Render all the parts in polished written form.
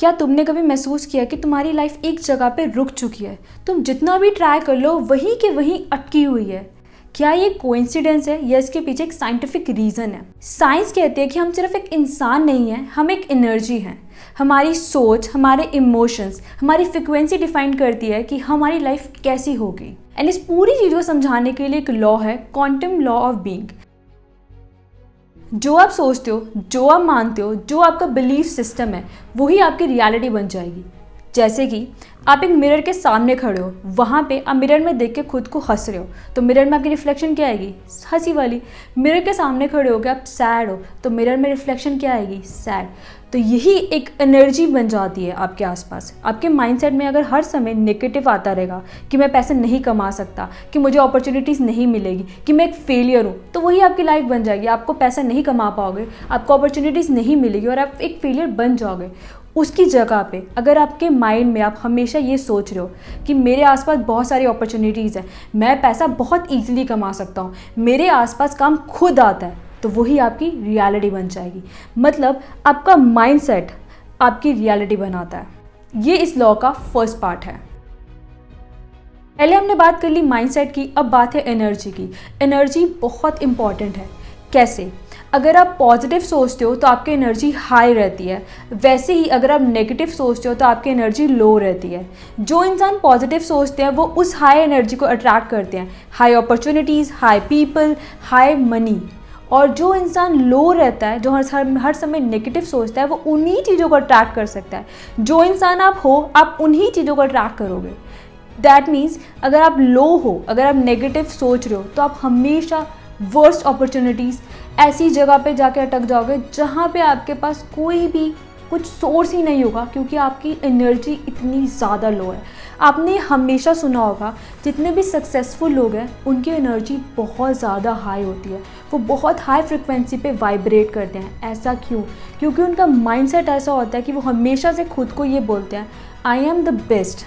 क्या तुमने कभी महसूस किया कि तुम्हारी लाइफ एक जगह पे रुक चुकी है? तुम जितना भी ट्राई कर लो वहीं के वहीं अटकी हुई है। क्या ये कोइंसिडेंस है या इसके पीछे एक साइंटिफिक रीज़न है? साइंस कहती है कि हम सिर्फ एक इंसान नहीं हैं, हम एक एनर्जी हैं। हमारी सोच, हमारे इमोशंस, हमारी फ्रिक्वेंसी डिफाइन करती है कि हमारी लाइफ कैसी होगी। एंड इस पूरी चीज़ को समझाने के लिए एक लॉ है, क्वांटम लॉ ऑफ बीइंग। जो आप सोचते हो, जो आप मानते हो, जो आपका बिलीफ सिस्टम है, वही आपकी रियलिटी बन जाएगी। जैसे कि आप एक मिरर के सामने खड़े हो, वहाँ पे आप मिरर में देख के खुद को हंस रहे हो, तो मिरर में आपकी रिफ्लेक्शन क्या आएगी? हंसी वाली। मिरर के सामने खड़े हो के आप सैड हो, तो मिरर में रिफ्लेक्शन क्या आएगी? सैड। तो यही एक एनर्जी बन जाती है आपके आसपास। आपके माइंडसेट में अगर हर समय नेगेटिव आता रहेगा कि मैं पैसे नहीं कमा सकता, कि मुझे अपॉर्चुनिटीज़ नहीं मिलेगी, कि मैं एक फेलियर हूँ, तो वही आपकी लाइफ बन जाएगी। आपको पैसा नहीं कमा पाओगे, आपको अपॉर्चुनिटीज़ नहीं मिलेगी और आप एक फेलियर बन जाओगे। उसकी जगह पे अगर आपके माइंड में आप हमेशा ये सोच रहे हो कि मेरे आसपास बहुत सारी अपॉर्चुनिटीज़ हैं, मैं पैसा बहुत ईजिली कमा सकता हूँ, मेरे आसपास काम खुद आता है, तो वही आपकी रियलिटी बन जाएगी। मतलब आपका माइंडसेट आपकी रियलिटी बनाता है। ये इस लॉ का फर्स्ट पार्ट है। पहले हमने बात कर ली माइंडसेट की, अब बात है एनर्जी की। एनर्जी बहुत इंपॉर्टेंट है। कैसे? अगर आप पॉजिटिव सोचते हो तो आपकी एनर्जी हाई रहती है, वैसे ही अगर आप नेगेटिव सोचते हो तो आपकी एनर्जी लो रहती है। जो इंसान पॉजिटिव सोचते हैं वो उस हाई एनर्जी को अट्रैक्ट करते हैं, high opportunities, high people, high money. और जो इंसान लो रहता है, जो हर समय नेगेटिव सोचता है, वो उन्हीं चीज़ों को अट्रैक्ट कर सकता है। जो इंसान आप हो, आप उन्हीं चीज़ों को अट्रैक्ट करोगे। दैट मीन्स अगर आप लो हो, अगर आप नेगेटिव सोच रहे हो, तो आप हमेशा वर्स्ट अपॉर्चुनिटीज़ ऐसी जगह पे जाके अटक जाओगे जहाँ पे आपके पास कोई भी कुछ सोर्स ही नहीं होगा, क्योंकि आपकी एनर्जी इतनी ज़्यादा लो है। आपने हमेशा सुना होगा जितने भी सक्सेसफुल लोग हैं उनकी एनर्जी बहुत ज़्यादा हाई होती है, वो बहुत हाई फ्रिक्वेंसी पे वाइब्रेट करते हैं। ऐसा क्यों? क्योंकि उनका माइंडसेट ऐसा होता है कि वो हमेशा से खुद को ये बोलते हैं, I am the best,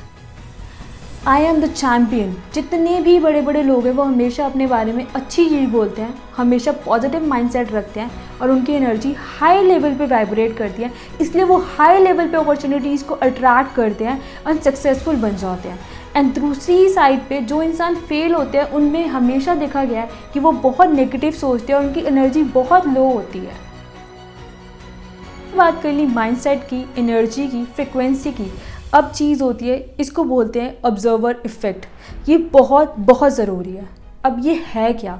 I am the champion. जितने भी बड़े बड़े लोग हैं वो हमेशा अपने बारे में अच्छी चीज़ बोलते हैं, हमेशा पॉजिटिव माइंडसेट रखते हैं और उनकी एनर्जी हाई लेवल पे वाइब्रेट करती है, इसलिए वो हाई लेवल पे अपॉर्चुनिटीज़ को अट्रैक्ट करते हैं और सक्सेसफुल बन जाते हैं। एंड दूसरी साइड पे जो इंसान फेल होते हैं उनमें हमेशा देखा गया है कि वो बहुत नेगेटिव सोचते हैं और उनकी एनर्जी बहुत लो होती है। बात कर ली माइंडसेट की, एनर्जी की, फ्रिक्वेंसी की। अब चीज़ होती है, इसको बोलते हैं ऑब्जर्वर इफ़ेक्ट। ये बहुत बहुत ज़रूरी है। अब ये है क्या?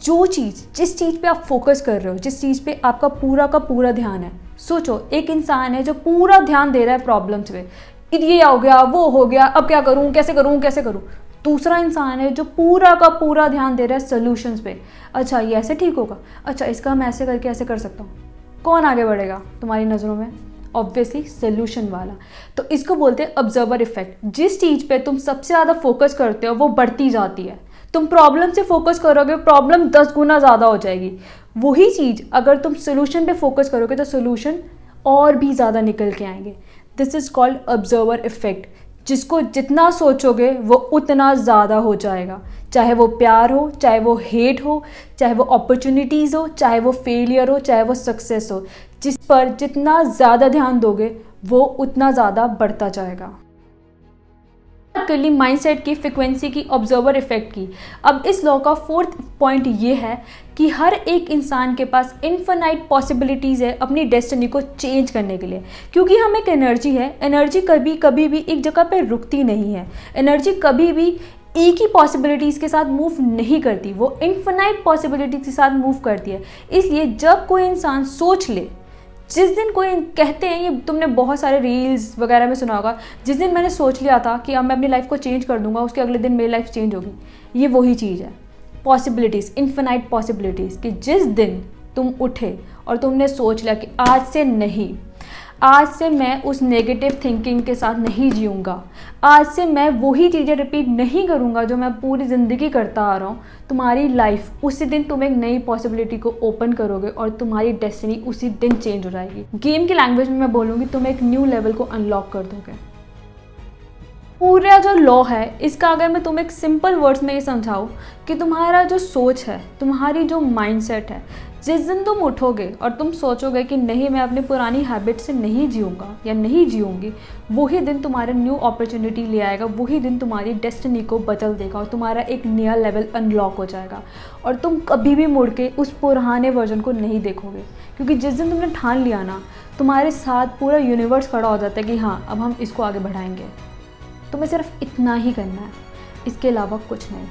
जो चीज़, जिस चीज़ पे आप फोकस कर रहे हो, जिस चीज़ पे आपका पूरा का पूरा ध्यान है। सोचो, एक इंसान है जो पूरा ध्यान दे रहा है प्रॉब्लम्स पे, ये हो गया, वो हो गया, अब क्या करूँ, कैसे करूँ, कैसे करूँ। दूसरा इंसान है जो पूरा का पूरा ध्यान दे रहा है सॉल्यूशंस पे। अच्छा, ये ऐसे ठीक होगा, अच्छा इसका मैं ऐसे करके ऐसे कर सकता हूँ। कौन आगे बढ़ेगा तुम्हारी नज़रों में? ऑब्वियसली सोल्यूशन वाला। तो इसको बोलते हैं ऑब्जर्वर इफेक्ट। जिस चीज़ पे तुम सबसे ज़्यादा फोकस करते हो वो बढ़ती जाती है। तुम प्रॉब्लम से फोकस करोगे, प्रॉब्लम 10 गुना ज़्यादा हो जाएगी। वही चीज़ अगर तुम सोल्यूशन पे फोकस करोगे तो सोल्यूशन और भी ज़्यादा निकल के आएंगे। This is called observer effect. जिसको जितना सोचोगे वो उतना ज़्यादा हो जाएगा, चाहे वो प्यार हो, चाहे वो हेट हो, चाहे वो अपॉर्चुनिटीज़ हो, चाहे वो फेलियर हो, चाहे वो सक्सेस हो। जिस पर जितना ज़्यादा ध्यान दोगे वो उतना ज़्यादा बढ़ता जाएगा। कर ली माइंडसेट की, फ्रिक्वेंसी की, ऑब्जर्वर इफेक्ट की। अब इस लॉ का फोर्थ पॉइंट ये है कि हर एक इंसान के पास इनफिनाइट पॉसिबिलिटीज़ है अपनी डेस्टिनी को चेंज करने के लिए। क्योंकि हम एक एनर्जी है, एनर्जी कभी भी एक जगह पे रुकती नहीं है। एनर्जी कभी भी एक ही पॉसिबिलिटीज़ के साथ मूव नहीं करती, वो इनफिनाइट पॉसिबिलिटीज़ के साथ मूव करती है। इसलिए जब कोई इंसान सोच ले, जिस दिन कोई कहते हैं, ये तुमने बहुत सारे रील्स वगैरह में सुना होगा, जिस दिन मैंने सोच लिया था कि अब मैं अपनी लाइफ को चेंज कर दूंगा, उसके अगले दिन मेरी लाइफ चेंज होगी। ये वही चीज़ है, पॉसिबिलिटीज़, इनफिनाइट पॉसिबिलिटीज़। कि जिस दिन तुम उठे और तुमने सोच लिया कि आज से नहीं, आज से मैं उस नेगेटिव थिंकिंग के साथ नहीं जीऊँगा, आज से मैं वही चीज़ें रिपीट नहीं करूँगा जो मैं पूरी ज़िंदगी करता आ रहा हूँ, तुम्हारी लाइफ उसी दिन तुम एक नई पॉसिबिलिटी को ओपन करोगे और तुम्हारी डेस्टिनी उसी दिन चेंज हो जाएगी। गेम की लैंग्वेज में मैं बोलूँगी, तुम एक न्यू लेवल को अनलॉक कर दोगे। पूरा जो लॉ है इसका अगर मैं तुम्हें एक सिंपल वर्ड्स में ये समझाऊँ कि तुम्हारा जो सोच है, तुम्हारी जो माइंडसेट है, जिस दिन तुम उठोगे और तुम सोचोगे कि नहीं मैं अपनी पुरानी हैबिट से नहीं जीऊँगा या नहीं जीऊँगी, वही दिन तुम्हारा न्यू अपॉर्चुनिटी ले आएगा, वही दिन तुम्हारी डेस्टिनी को बदल देगा और तुम्हारा एक नया लेवल अनलॉक हो जाएगा और तुम कभी भी मुड़ के उस पुराने वर्जन को नहीं देखोगे। क्योंकि जिस दिन तुमने ठान लिया ना, तुम्हारे साथ पूरा यूनिवर्स खड़ा हो जाता है कि हाँ अब हम इसको आगे बढ़ाएंगे। तुम्हें सिर्फ इतना ही करना है, इसके अलावा कुछ नहीं।